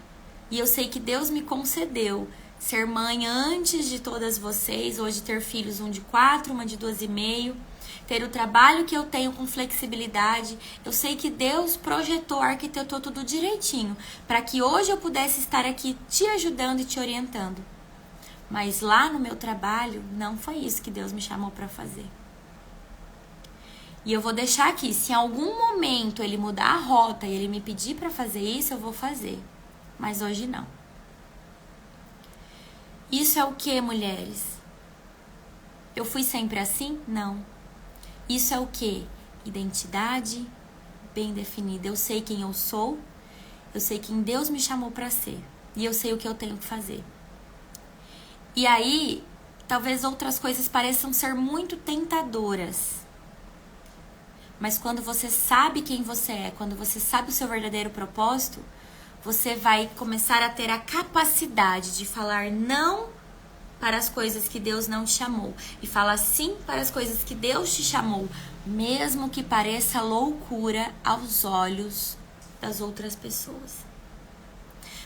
E eu sei que Deus me concedeu ser mãe antes de todas vocês, hoje ter filhos, um de 4, uma de 2,5, ter o trabalho que eu tenho com flexibilidade. Eu sei que Deus projetou, arquitetou tudo direitinho, para que hoje eu pudesse estar aqui te ajudando e te orientando. Mas lá no meu trabalho, não foi isso que Deus me chamou para fazer. E eu vou deixar aqui, se em algum momento ele mudar a rota e ele me pedir para fazer isso, eu vou fazer. Mas hoje não. Isso é o que, mulheres? Eu fui sempre assim? Não. Isso é o que? Identidade bem definida. Eu sei quem eu sou, eu sei quem Deus me chamou para ser. E eu sei o que eu tenho que fazer. E aí, talvez outras coisas pareçam ser muito tentadoras. Mas quando você sabe quem você é, quando você sabe o seu verdadeiro propósito, você vai começar a ter a capacidade de falar não para as coisas que Deus não te chamou e falar sim para as coisas que Deus te chamou, mesmo que pareça loucura aos olhos das outras pessoas.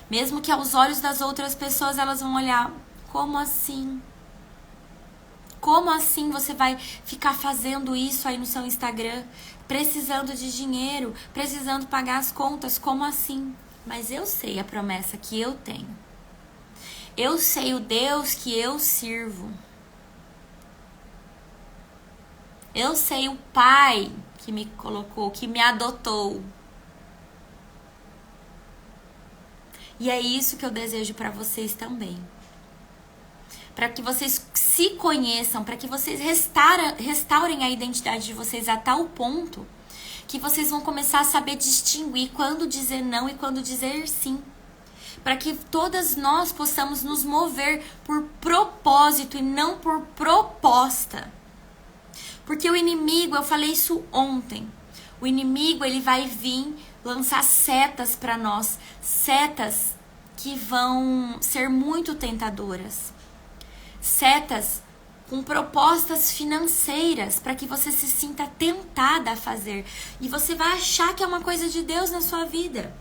Mesmo que aos olhos das outras pessoas elas vão olhar, como assim? Como assim você vai ficar fazendo isso aí no seu Instagram? Precisando de dinheiro, precisando pagar as contas, como assim? Mas eu sei a promessa que eu tenho. Eu sei o Deus que eu sirvo. Eu sei o Pai que me colocou, que me adotou. E é isso que eu desejo para vocês também. Para que vocês se conheçam, para que vocês restaurem a identidade de vocês a tal ponto que vocês vão começar a saber distinguir quando dizer não e quando dizer sim. Para que todas nós possamos nos mover por propósito e não por proposta. Porque o inimigo, eu falei isso ontem, o inimigo ele vai vir lançar setas para nós, setas que vão ser muito tentadoras. Setas com propostas financeiras para que você se sinta tentada a fazer. E você vai achar que é uma coisa de Deus na sua vida.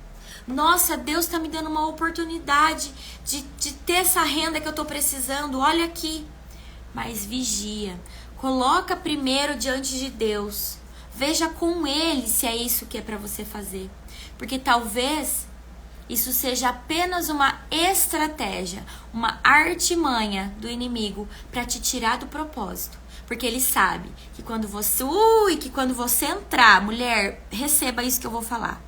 Nossa, Deus está me dando uma oportunidade de ter essa renda que eu estou precisando. Olha aqui. Mas vigia. Coloca primeiro diante de Deus. Veja com Ele se é isso que é para você fazer. Porque talvez isso seja apenas uma estratégia, uma artimanha do inimigo para te tirar do propósito. Porque ele sabe que quando você entrar, mulher, receba isso que eu vou falar.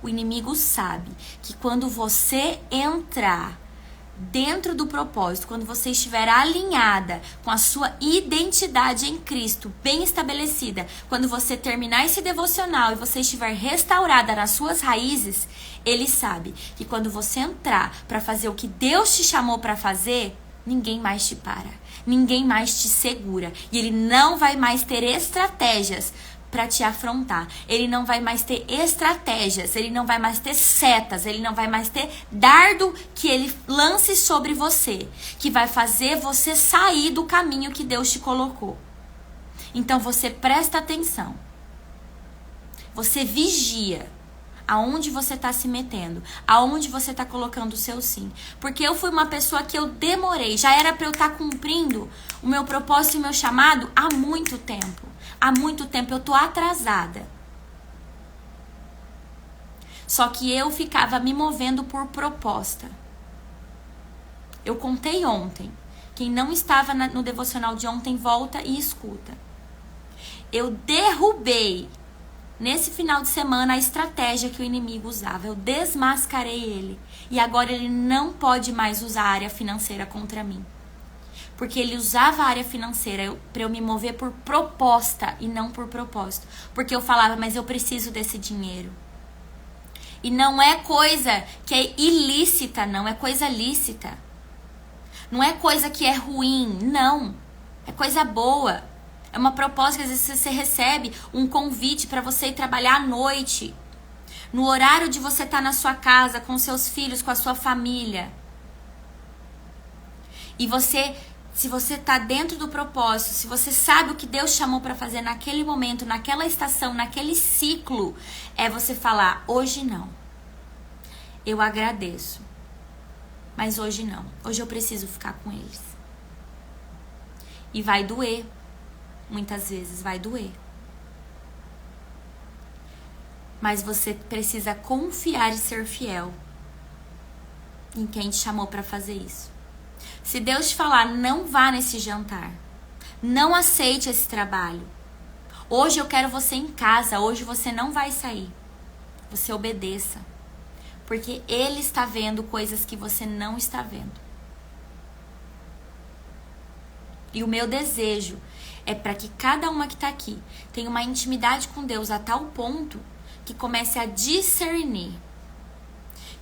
O inimigo sabe que quando você entrar dentro do propósito, quando você estiver alinhada com a sua identidade em Cristo, bem estabelecida, quando você terminar esse devocional e você estiver restaurada nas suas raízes, ele sabe que quando você entrar para fazer o que Deus te chamou para fazer, ninguém mais te para, ninguém mais te segura e ele não vai mais ter estratégias para te afrontar. Ele não vai mais ter estratégias, ele não vai mais ter setas, ele não vai mais ter dardo que ele lance sobre você, que vai fazer você sair do caminho que Deus te colocou. Então você presta atenção. Você vigia aonde você está se metendo, aonde você está colocando o seu sim. Porque eu fui uma pessoa que eu demorei, já era para eu estar cumprindo o meu propósito e o meu chamado há muito tempo. Há muito tempo eu tô atrasada. Só que eu ficava me movendo por proposta. Eu contei ontem. Quem não estava no devocional de ontem, volta e escuta. Eu derrubei, nesse final de semana, a estratégia que o inimigo usava. Eu desmascarei ele. E agora ele não pode mais usar a área financeira contra mim. Porque ele usava a área financeira para eu me mover por proposta e não por propósito. Porque eu falava, mas eu preciso desse dinheiro. E não é coisa que é ilícita, não. É coisa lícita. Não é coisa que é ruim, não. É coisa boa. É uma proposta que às vezes você recebe um convite para você ir trabalhar à noite. No horário de você estar na sua casa, com seus filhos, com a sua família. E você... Se você está dentro do propósito, se você sabe o que Deus chamou para fazer naquele momento, naquela estação, naquele ciclo, é você falar, hoje não. Eu agradeço, mas hoje não. Hoje eu preciso ficar com eles. E vai doer, muitas vezes vai doer. Mas você precisa confiar e ser fiel em quem te chamou para fazer isso. Se Deus te falar, não vá nesse jantar. Não aceite esse trabalho. Hoje eu quero você em casa. Hoje você não vai sair. Você obedeça. Porque Ele está vendo coisas que você não está vendo. E o meu desejo é para que cada uma que está aqui tenha uma intimidade com Deus a tal ponto que comece a discernir.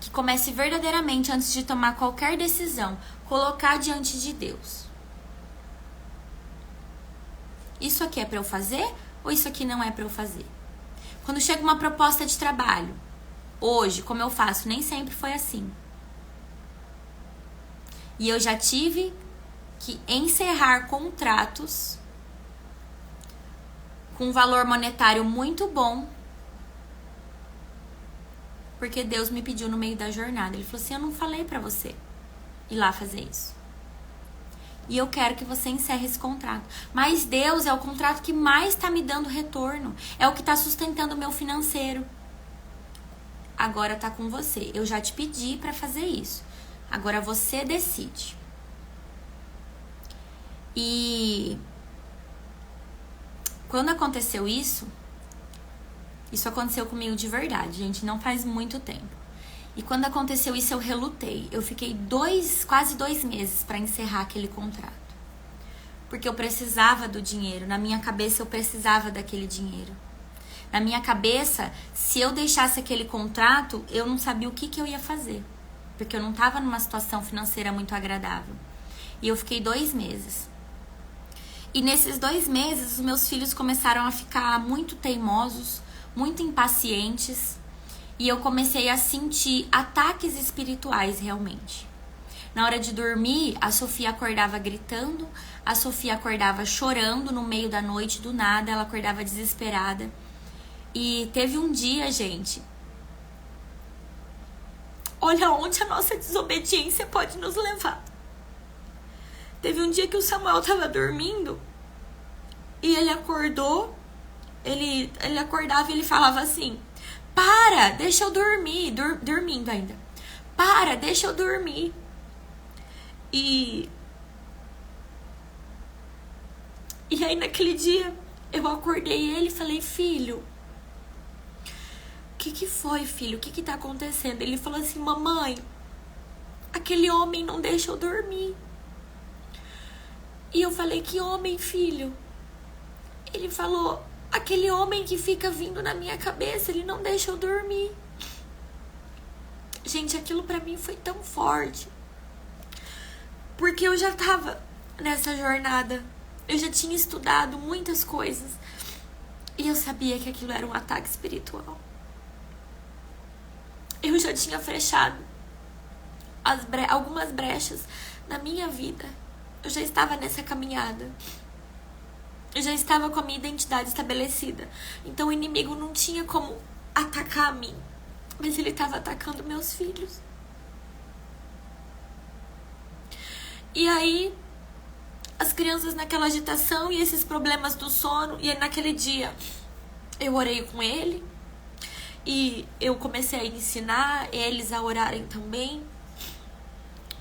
que comece verdadeiramente, antes de tomar qualquer decisão, colocar diante de Deus. Isso aqui é para eu fazer ou isso aqui não é para eu fazer? Quando chega uma proposta de trabalho, hoje, como eu faço, nem sempre foi assim. E eu já tive que encerrar contratos com um valor monetário muito bom, porque Deus me pediu no meio da jornada. Ele falou assim: eu não falei pra você ir lá fazer isso. E eu quero que você encerre esse contrato. Mas Deus é o contrato que mais tá me dando retorno. É o que tá sustentando o meu financeiro. Agora tá com você. Eu já te pedi pra fazer isso. Agora você decide. E quando aconteceu isso aconteceu comigo de verdade, gente, não faz muito tempo. E quando aconteceu isso, eu relutei. Eu fiquei quase 2 meses para encerrar aquele contrato. Porque eu precisava do dinheiro. Na minha cabeça, eu precisava daquele dinheiro. Na minha cabeça, se eu deixasse aquele contrato, eu não sabia o que eu ia fazer. Porque eu não estava numa situação financeira muito agradável. E eu fiquei 2 meses. E nesses 2 meses, os meus filhos começaram a ficar muito teimosos, muito impacientes. E eu comecei a sentir ataques espirituais realmente. Na hora de dormir, a Sofia acordava gritando, a Sofia acordava chorando no meio da noite, do nada, ela acordava desesperada. E teve um dia, gente, olha onde a nossa desobediência pode nos levar. Teve um dia que o Samuel estava dormindo e ele acordou, ele acordava e ele falava assim: para, deixa eu dormir, dormindo ainda. Para, deixa eu dormir. E aí naquele dia eu acordei ele e falei: filho, o que foi, filho? O que tá acontecendo? Ele falou assim: mamãe, aquele homem não deixa eu dormir. E eu falei: que homem, filho? Ele falou: aquele homem que fica vindo na minha cabeça, ele não deixa eu dormir. Gente, aquilo pra mim foi tão forte. Porque eu já tava nessa jornada. Eu já tinha estudado muitas coisas. E eu sabia que aquilo era um ataque espiritual. Eu já tinha fechado algumas brechas na minha vida. Eu já estava nessa caminhada. Eu já estava com a minha identidade estabelecida. Então o inimigo não tinha como atacar a mim. Mas ele estava atacando meus filhos. E aí, as crianças naquela agitação e esses problemas do sono. E aí, naquele dia, eu orei com ele. E eu comecei a ensinar eles a orarem também.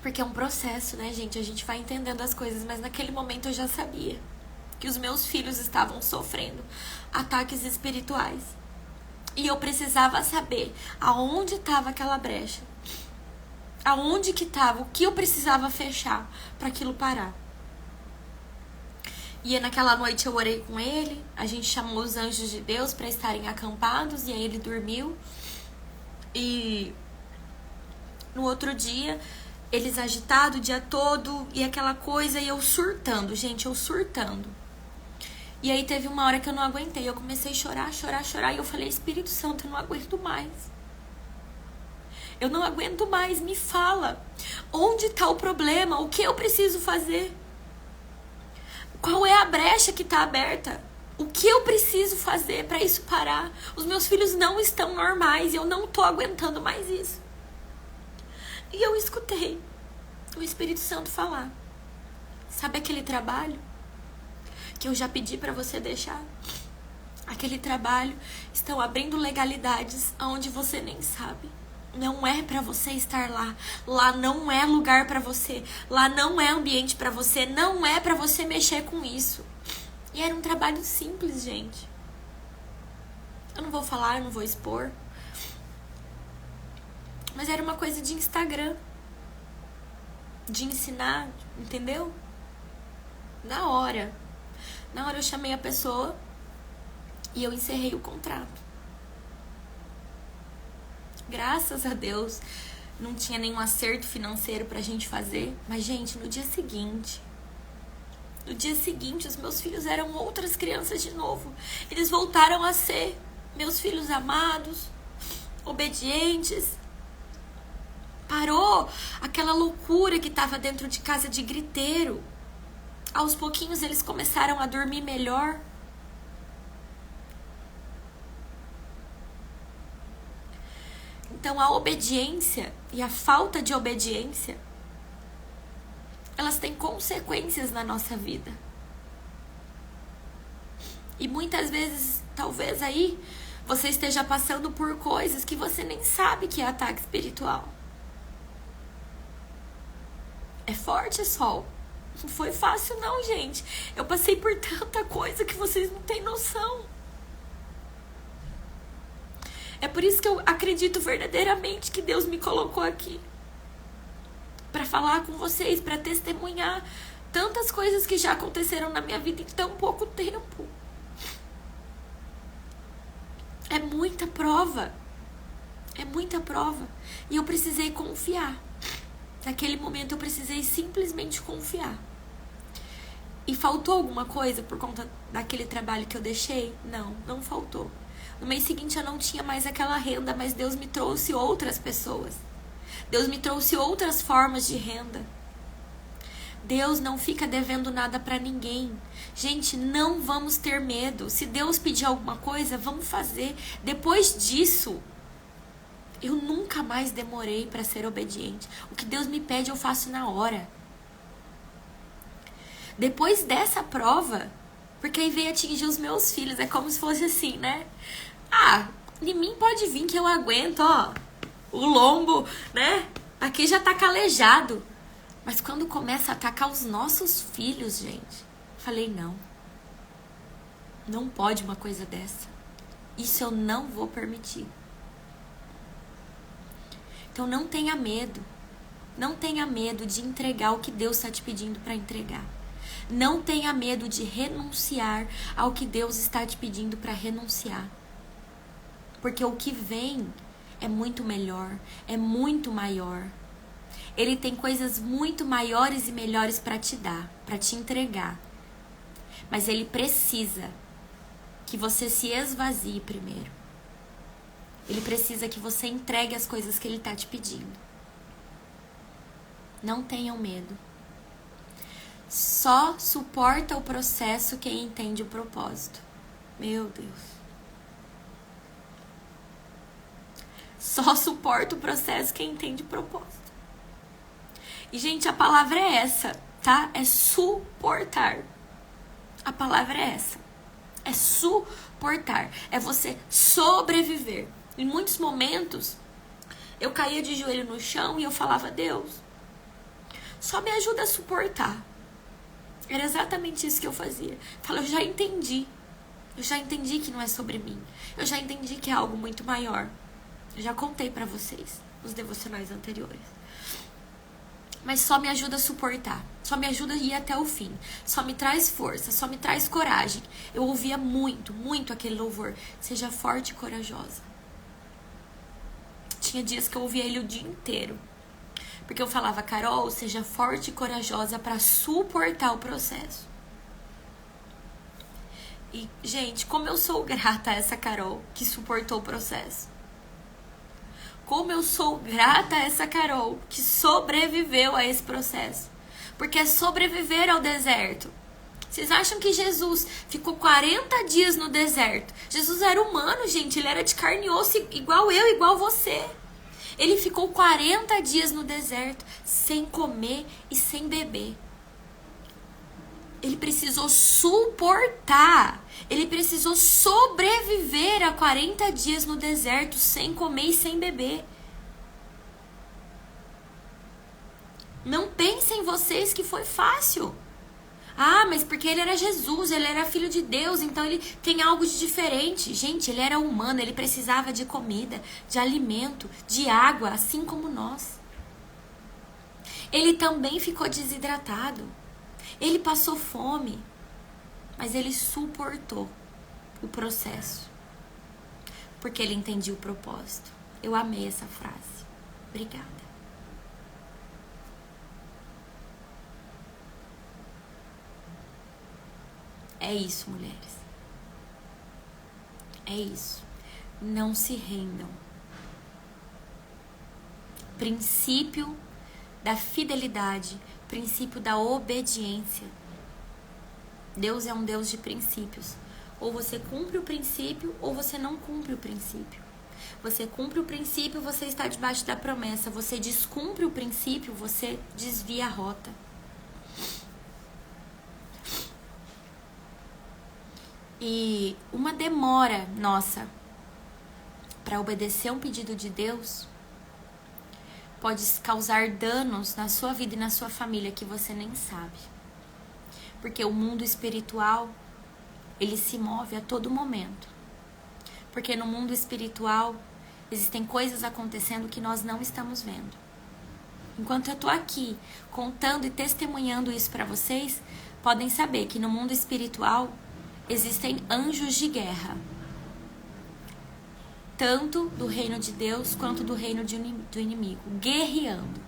Porque é um processo, né, gente? A gente vai entendendo as coisas. Mas naquele momento eu já sabia que os meus filhos estavam sofrendo ataques espirituais. E eu precisava saber aonde estava aquela brecha. Aonde que estava, o que eu precisava fechar para aquilo parar. E naquela noite eu orei com ele, a gente chamou os anjos de Deus para estarem acampados e aí ele dormiu. E no outro dia, eles agitados o dia todo e aquela coisa, e eu surtando, gente, eu surtando. E aí teve uma hora que eu não aguentei, eu comecei a chorar, e eu falei: Espírito Santo, eu não aguento mais. Eu não aguento mais, me fala. Onde está o problema? O que eu preciso fazer? Qual é a brecha que está aberta? O que eu preciso fazer para isso parar? Os meus filhos não estão normais e eu não estou aguentando mais isso. E eu escutei o Espírito Santo falar: sabe aquele trabalho que eu já pedi para você deixar? Aquele trabalho, estão abrindo legalidades aonde você nem sabe. Não é pra você estar lá. Lá não é lugar pra você. Lá não é ambiente pra você. Não é pra você mexer com isso. E era um trabalho simples, gente. Eu não vou falar, eu não vou expor. Mas era uma coisa de Instagram. De ensinar, entendeu? Na hora eu chamei a pessoa e eu encerrei o contrato. Graças a Deus, não tinha nenhum acerto financeiro pra gente fazer. Mas, gente, no dia seguinte, os meus filhos eram outras crianças de novo. Eles voltaram a ser meus filhos amados, obedientes. Parou aquela loucura que estava dentro de casa de griteiro. Aos pouquinhos eles começaram a dormir melhor. Então a obediência e a falta de obediência, elas têm consequências na nossa vida. E muitas vezes, talvez aí, você esteja passando por coisas que você nem sabe que é ataque espiritual. É forte, Sol. Não foi fácil não, gente. Eu passei por tanta coisa que vocês não têm noção. É por isso que eu acredito verdadeiramente que Deus me colocou aqui. Para falar com vocês, para testemunhar tantas coisas que já aconteceram na minha vida em tão pouco tempo. É muita prova. É muita prova. E eu precisei confiar. Naquele momento eu precisei simplesmente confiar. E faltou alguma coisa por conta daquele trabalho que eu deixei? Não, não faltou. No mês seguinte eu não tinha mais aquela renda, mas Deus me trouxe outras pessoas. Deus me trouxe outras formas de renda. Deus não fica devendo nada pra ninguém. Gente, não vamos ter medo. Se Deus pedir alguma coisa, vamos fazer. Depois disso, eu nunca mais demorei pra ser obediente. O que Deus me pede, eu faço na hora. Depois dessa prova, porque aí veio atingir os meus filhos, é como se fosse assim, né? Ah, em mim pode vir que eu aguento, ó. O lombo, né? Aqui já tá calejado. Mas quando começa a atacar os nossos filhos, gente, falei, não. Não pode uma coisa dessa. Isso eu não vou permitir. Então não tenha medo. Não tenha medo de entregar o que Deus está te pedindo para entregar. Não tenha medo de renunciar ao que Deus está te pedindo para renunciar. Porque o que vem é muito melhor, é muito maior. Ele tem coisas muito maiores e melhores para te dar, para te entregar. Mas ele precisa que você se esvazie primeiro. Ele precisa que você entregue as coisas que ele está te pedindo. Não tenham medo. Só suporta o processo quem entende o propósito. Meu Deus. Só suporta o processo quem entende o propósito. E, gente, a palavra é essa, tá? É suportar. A palavra é essa. É suportar. É você sobreviver. Em muitos momentos, eu caía de joelho no chão e eu falava, Deus, só me ajuda a suportar. Era exatamente isso que eu fazia. Falei, eu já entendi. Eu já entendi que não é sobre mim. Eu já entendi que é algo muito maior. Eu já contei pra vocês nos devocionais anteriores. Mas só me ajuda a suportar. Só me ajuda a ir até o fim. Só me traz força, só me traz coragem. Eu ouvia muito, muito aquele louvor. Seja forte e corajosa. Tinha dias que eu ouvia ele o dia inteiro. Porque eu falava, Carol, seja forte e corajosa para suportar o processo. E, gente, como eu sou grata a essa Carol que suportou o processo. Como eu sou grata a essa Carol que sobreviveu a esse processo. Porque é sobreviver ao deserto. Vocês acham que Jesus ficou 40 dias no deserto? Jesus era humano, gente. Ele era de carne e osso, igual eu, igual você. Ele ficou 40 dias no deserto, sem comer e sem beber. Ele precisou suportar. Ele precisou sobreviver a 40 dias no deserto, sem comer e sem beber. Não pensem vocês que foi fácil. Ah, mas porque ele era Jesus, ele era filho de Deus, então ele tem algo de diferente. Gente, ele era humano, ele precisava de comida, de alimento, de água, assim como nós. Ele também ficou desidratado. Ele passou fome, mas ele suportou o processo, porque ele entendia o propósito. Eu amei essa frase. Obrigada. É isso, mulheres. É isso. Não se rendam. Princípio da fidelidade, princípio da obediência. Deus é um Deus de princípios. Ou você cumpre o princípio, ou você não cumpre o princípio. Você cumpre o princípio, você está debaixo da promessa. Você descumpre o princípio, você desvia a rota. E uma demora nossa para obedecer um pedido de Deus pode causar danos na sua vida e na sua família que você nem sabe. Porque o mundo espiritual, ele se move a todo momento. Porque no mundo espiritual existem coisas acontecendo que nós não estamos vendo. Enquanto eu tô aqui contando e testemunhando isso para vocês, podem saber que no mundo espiritual existem anjos de guerra. Tanto do reino de Deus quanto do reino do inimigo, guerreando.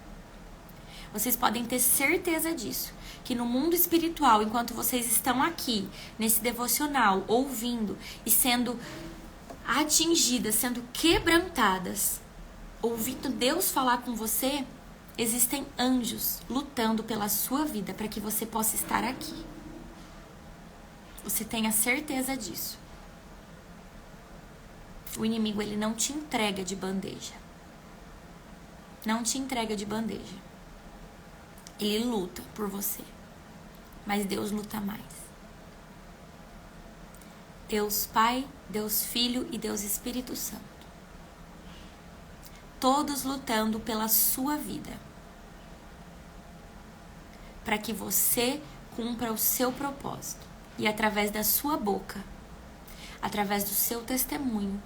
Vocês podem ter certeza disso, que no mundo espiritual, enquanto vocês estão aqui, nesse devocional, ouvindo e sendo atingidas, sendo quebrantadas, ouvindo Deus falar com você, existem anjos lutando pela sua vida para que você possa estar aqui. Você tenha certeza disso. O inimigo, ele não te entrega de bandeja. Não te entrega de bandeja. Ele luta por você. Mas Deus luta mais. Deus Pai, Deus Filho e Deus Espírito Santo. Todos lutando pela sua vida. Para que você cumpra o seu propósito. E através da sua boca, através do seu testemunho,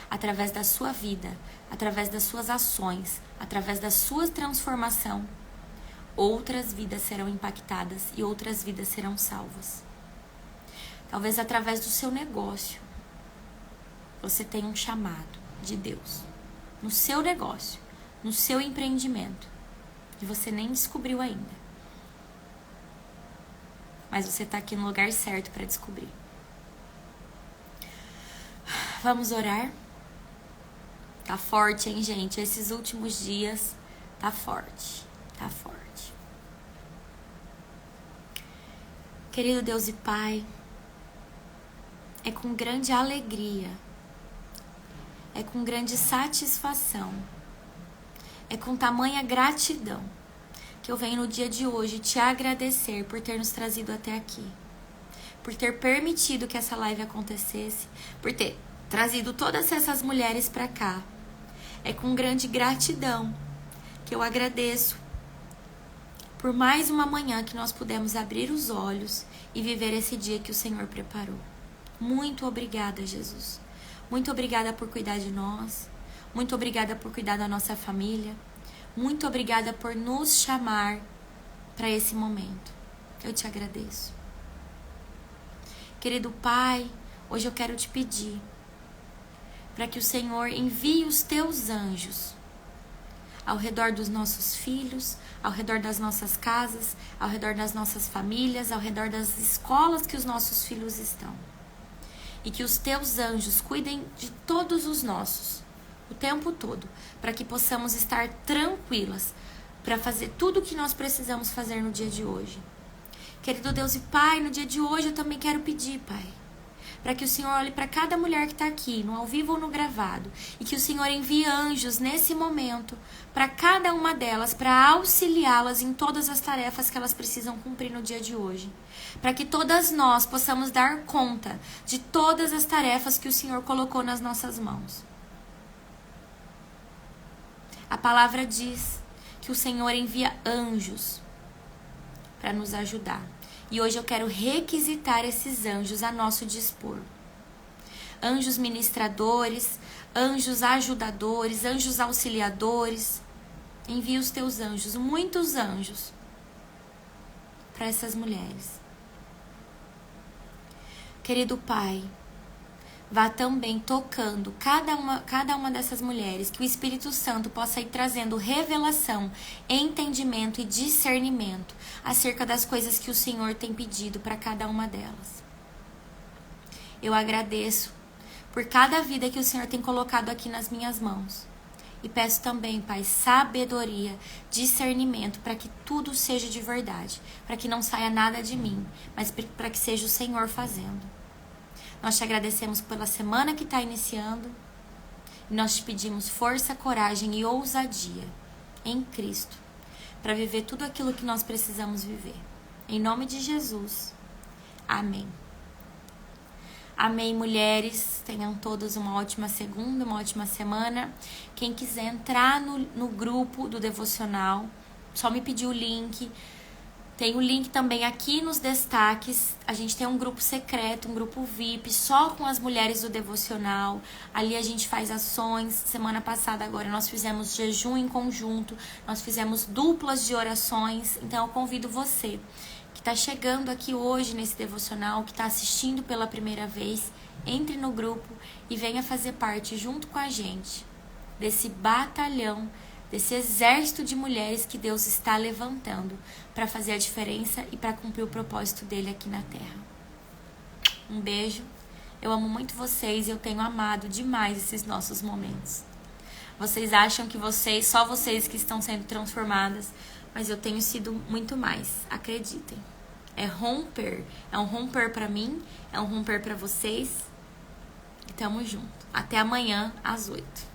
através da sua vida, através das suas ações, através da sua transformação, outras vidas serão impactadas e outras vidas serão salvas. Talvez através do seu negócio, você tenha um chamado de Deus. No seu negócio, no seu empreendimento. E você nem descobriu ainda. Mas você está aqui no lugar certo para descobrir. Vamos orar? Tá forte, hein, gente? Esses últimos dias tá forte. Tá forte. Querido Deus e Pai, é com grande alegria, é com grande satisfação, é com tamanha gratidão que eu venho no dia de hoje te agradecer por ter nos trazido até aqui, por ter permitido que essa live acontecesse, por ter trazido todas essas mulheres para cá. É com grande gratidão que eu agradeço por mais uma manhã que nós pudemos abrir os olhos e viver esse dia que o Senhor preparou. Muito obrigada, Jesus. Muito obrigada por cuidar de nós. Muito obrigada por cuidar da nossa família. Muito obrigada por nos chamar para esse momento. Eu te agradeço. Querido Pai, hoje eu quero te pedir para que o Senhor envie os teus anjos ao redor dos nossos filhos, ao redor das nossas casas, ao redor das nossas famílias, ao redor das escolas que os nossos filhos estão. E que os teus anjos cuidem de todos os nossos, o tempo todo, para que possamos estar tranquilas para fazer tudo o que nós precisamos fazer no dia de hoje. Querido Deus e Pai, no dia de hoje eu também quero pedir, Pai, para que o Senhor olhe para cada mulher que está aqui, no ao vivo ou no gravado, e que o Senhor envie anjos nesse momento para cada uma delas, para auxiliá-las em todas as tarefas que elas precisam cumprir no dia de hoje. Para que todas nós possamos dar conta de todas as tarefas que o Senhor colocou nas nossas mãos. A palavra diz que o Senhor envia anjos para nos ajudar. E hoje eu quero requisitar esses anjos a nosso dispor. Anjos ministradores, anjos ajudadores, anjos auxiliadores. Envia os teus anjos, muitos anjos, para essas mulheres. Querido Pai, vá também tocando cada uma dessas mulheres, que o Espírito Santo possa ir trazendo revelação, entendimento e discernimento acerca das coisas que o Senhor tem pedido para cada uma delas. Eu agradeço por cada vida que o Senhor tem colocado aqui nas minhas mãos. E peço também, Pai, sabedoria, discernimento, para que tudo seja de verdade, para que não saia nada de mim, mas para que seja o Senhor fazendo. Nós te agradecemos pela semana que está iniciando, e nós te pedimos força, coragem e ousadia em Cristo, para viver tudo aquilo que nós precisamos viver. Em nome de Jesus, amém. Amém, mulheres. Tenham todos uma ótima segunda, uma ótima semana. Quem quiser entrar no grupo do devocional, só me pedir o link. Tem o link também aqui nos destaques. A gente tem um grupo secreto, um grupo VIP, só com as mulheres do devocional. Ali a gente faz ações. Semana passada agora nós fizemos jejum em conjunto. Nós fizemos duplas de orações. Então eu convido você que está chegando aqui hoje nesse devocional, que está assistindo pela primeira vez, entre no grupo e venha fazer parte junto com a gente desse batalhão, desse exército de mulheres que Deus está levantando para fazer a diferença e para cumprir o propósito dele aqui na Terra. Um beijo. Eu amo muito vocês e eu tenho amado demais esses nossos momentos. Vocês acham que só vocês que estão sendo transformadas, mas eu tenho sido muito mais, acreditem. É um romper pra mim, é um romper pra vocês. E tamo junto. Até amanhã, às 8.